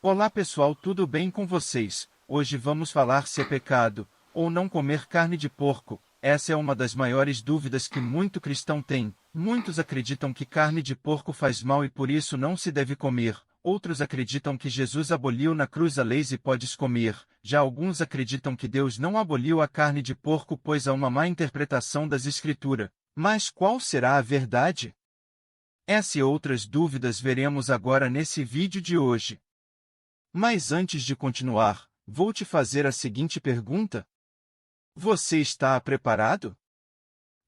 Olá pessoal, tudo bem com vocês? Hoje vamos falar se é pecado ou não comer carne de porco. Essa é uma das maiores dúvidas que muito cristão tem. Muitos acreditam que carne de porco faz mal e por isso não se deve comer. Outros acreditam que Jesus aboliu na cruz a lei e podes comer. Já alguns acreditam que Deus não aboliu a carne de porco pois há uma má interpretação das Escrituras. Mas qual será a verdade? Essa e outras dúvidas veremos agora nesse vídeo de hoje. Mas antes de continuar, vou te fazer a seguinte pergunta. Você está preparado?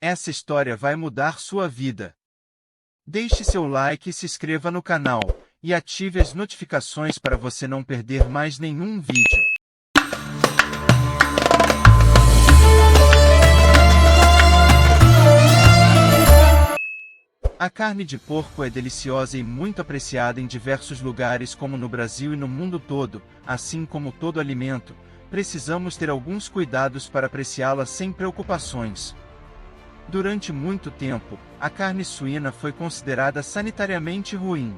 Essa história vai mudar sua vida. Deixe seu like, se inscreva no canal e ative as notificações para você não perder mais nenhum vídeo. A carne de porco é deliciosa e muito apreciada em diversos lugares como no Brasil e no mundo todo. Assim como todo alimento, precisamos ter alguns cuidados para apreciá-la sem preocupações. Durante muito tempo, a carne suína foi considerada sanitariamente ruim.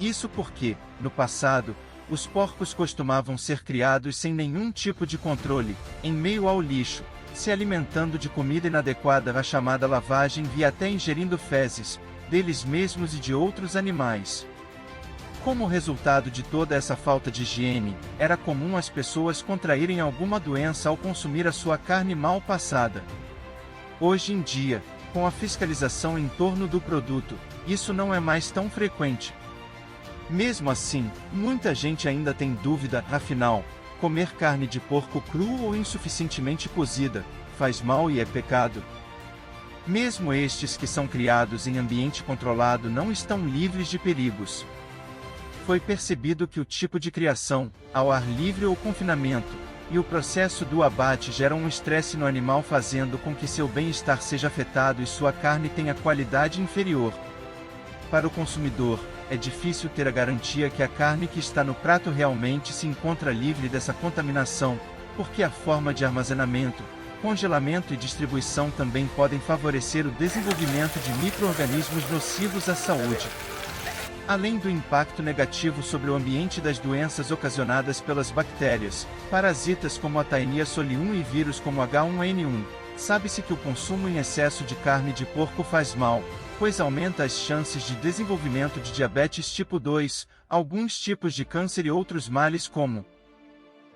Isso porque, no passado, os porcos costumavam ser criados sem nenhum tipo de controle, em meio ao lixo, se alimentando de comida inadequada, a chamada lavagem, e até ingerindo fezes, deles mesmos e de outros animais. Como resultado de toda essa falta de higiene, era comum as pessoas contraírem alguma doença ao consumir a sua carne mal passada. Hoje em dia, com a fiscalização em torno do produto, isso não é mais tão frequente. Mesmo assim, muita gente ainda tem dúvida, afinal, comer carne de porco crua ou insuficientemente cozida faz mal e é pecado. Mesmo estes que são criados em ambiente controlado não estão livres de perigos. Foi percebido que o tipo de criação, ao ar livre ou confinamento, e o processo do abate geram um estresse no animal, fazendo com que seu bem-estar seja afetado e sua carne tenha qualidade inferior. Para o consumidor, é difícil ter a garantia que a carne que está no prato realmente se encontra livre dessa contaminação, porque a forma de armazenamento, congelamento e distribuição também podem favorecer o desenvolvimento de micro-organismos nocivos à saúde. Além do impacto negativo sobre o ambiente das doenças ocasionadas pelas bactérias, parasitas como a Taenia solium e vírus como H1N1, sabe-se que o consumo em excesso de carne de porco faz mal, pois aumenta as chances de desenvolvimento de diabetes tipo 2, alguns tipos de câncer e outros males como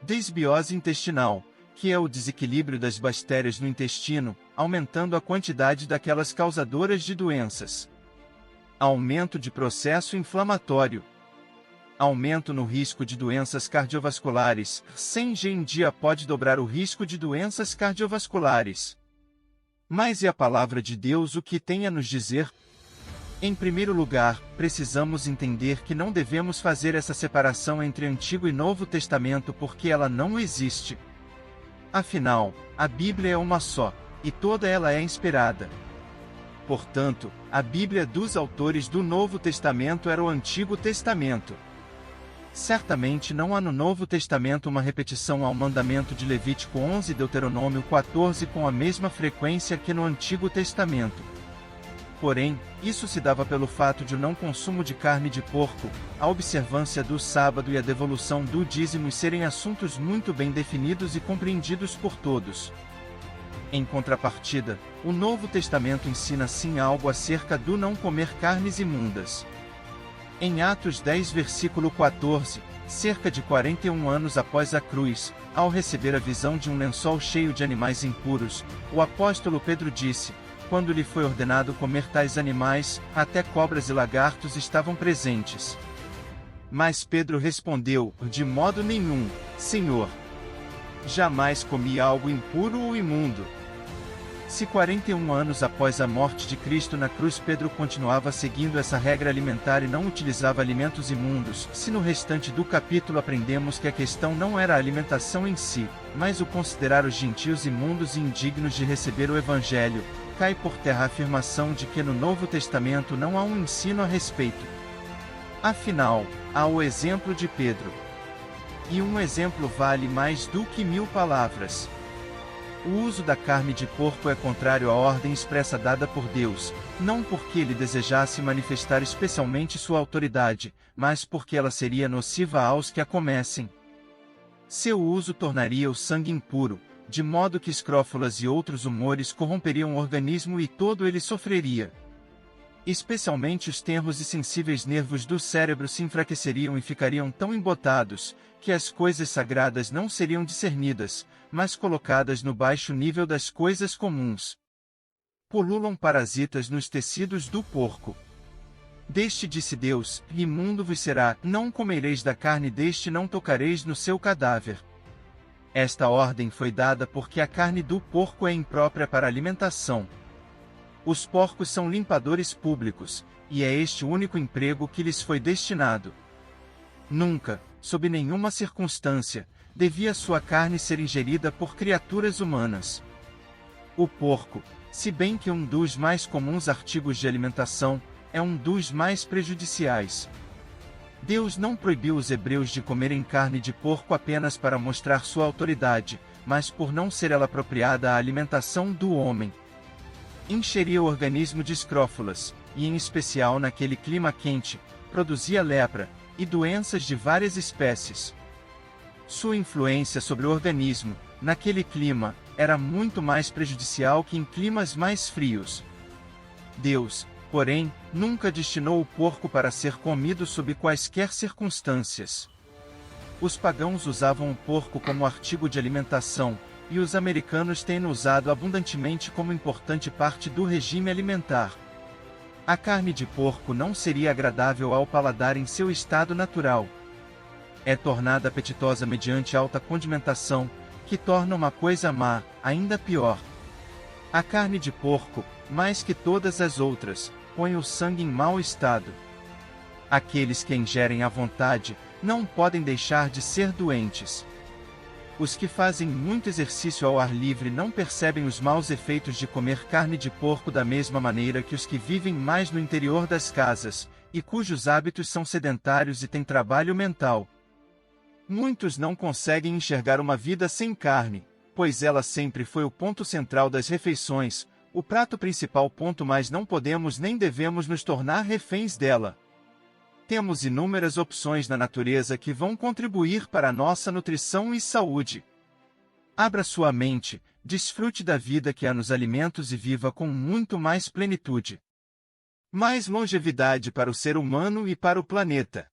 desbiose intestinal, que é o desequilíbrio das bactérias no intestino, aumentando a quantidade daquelas causadoras de doenças. Aumento de processo inflamatório. Aumento no risco de doenças cardiovasculares. 100 g em dia pode dobrar o risco de doenças cardiovasculares. Mas e a palavra de Deus o que tem a nos dizer? Em primeiro lugar, precisamos entender que não devemos fazer essa separação entre Antigo e Novo Testamento porque ela não existe. Afinal, a Bíblia é uma só, e toda ela é inspirada. Portanto, a Bíblia dos autores do Novo Testamento era o Antigo Testamento. Certamente não há no Novo Testamento uma repetição ao mandamento de Levítico 11 e Deuteronômio 14 com a mesma frequência que no Antigo Testamento. Porém, isso se dava pelo fato de o não consumo de carne de porco, a observância do sábado e a devolução do dízimo serem assuntos muito bem definidos e compreendidos por todos. Em contrapartida, o Novo Testamento ensina sim algo acerca do não comer carnes imundas. Em Atos 10 versículo 14, cerca de 41 anos após a cruz, ao receber a visão de um lençol cheio de animais impuros, o apóstolo Pedro disse, quando lhe foi ordenado comer tais animais, até cobras e lagartos estavam presentes. Mas Pedro respondeu, de modo nenhum, Senhor. Jamais comi algo impuro ou imundo. Se 41 anos após a morte de Cristo na cruz Pedro continuava seguindo essa regra alimentar e não utilizava alimentos imundos, se no restante do capítulo aprendemos que a questão não era a alimentação em si, mas o considerar os gentios imundos e indignos de receber o Evangelho, cai por terra a afirmação de que no Novo Testamento não há um ensino a respeito. Afinal, há o exemplo de Pedro. E um exemplo vale mais do que 1000 palavras. O uso da carne de porco é contrário à ordem expressa dada por Deus, não porque ele desejasse manifestar especialmente sua autoridade, mas porque ela seria nociva aos que a comessem. Seu uso tornaria o sangue impuro, de modo que escrófulas e outros humores corromperiam o organismo e todo ele sofreria. Especialmente os tenros e sensíveis nervos do cérebro se enfraqueceriam e ficariam tão embotados, que as coisas sagradas não seriam discernidas, mas colocadas no baixo nível das coisas comuns. Pululam parasitas nos tecidos do porco. Deste disse Deus, imundo vos será, não comereis da carne deste, não tocareis no seu cadáver. Esta ordem foi dada porque a carne do porco é imprópria para alimentação. Os porcos são limpadores públicos, e é este o único emprego que lhes foi destinado. Nunca, sob nenhuma circunstância, devia sua carne ser ingerida por criaturas humanas. O porco, se bem que um dos mais comuns artigos de alimentação, é um dos mais prejudiciais. Deus não proibiu os hebreus de comerem carne de porco apenas para mostrar sua autoridade, mas por não ser ela apropriada à alimentação do homem. Encheria o organismo de escrófulas, e em especial naquele clima quente, produzia lepra, e doenças de várias espécies. Sua influência sobre o organismo, naquele clima, era muito mais prejudicial que em climas mais frios. Deus, porém, nunca destinou o porco para ser comido sob quaisquer circunstâncias. Os pagãos usavam o porco como artigo de alimentação, e os americanos têm usado abundantemente como importante parte do regime alimentar. A carne de porco não seria agradável ao paladar em seu estado natural. É tornada apetitosa mediante alta condimentação, que torna uma coisa má, ainda pior. A carne de porco, mais que todas as outras, põe o sangue em mau estado. Aqueles que a ingerem à vontade, não podem deixar de ser doentes. Os que fazem muito exercício ao ar livre não percebem os maus efeitos de comer carne de porco da mesma maneira que os que vivem mais no interior das casas, e cujos hábitos são sedentários e têm trabalho mental. Muitos não conseguem enxergar uma vida sem carne, pois ela sempre foi o ponto central das refeições, o prato principal ponto, mas não podemos nem devemos nos tornar reféns dela. Temos inúmeras opções na natureza que vão contribuir para a nossa nutrição e saúde. Abra sua mente, desfrute da vida que há nos alimentos e viva com muito mais plenitude. Mais longevidade para o ser humano e para o planeta.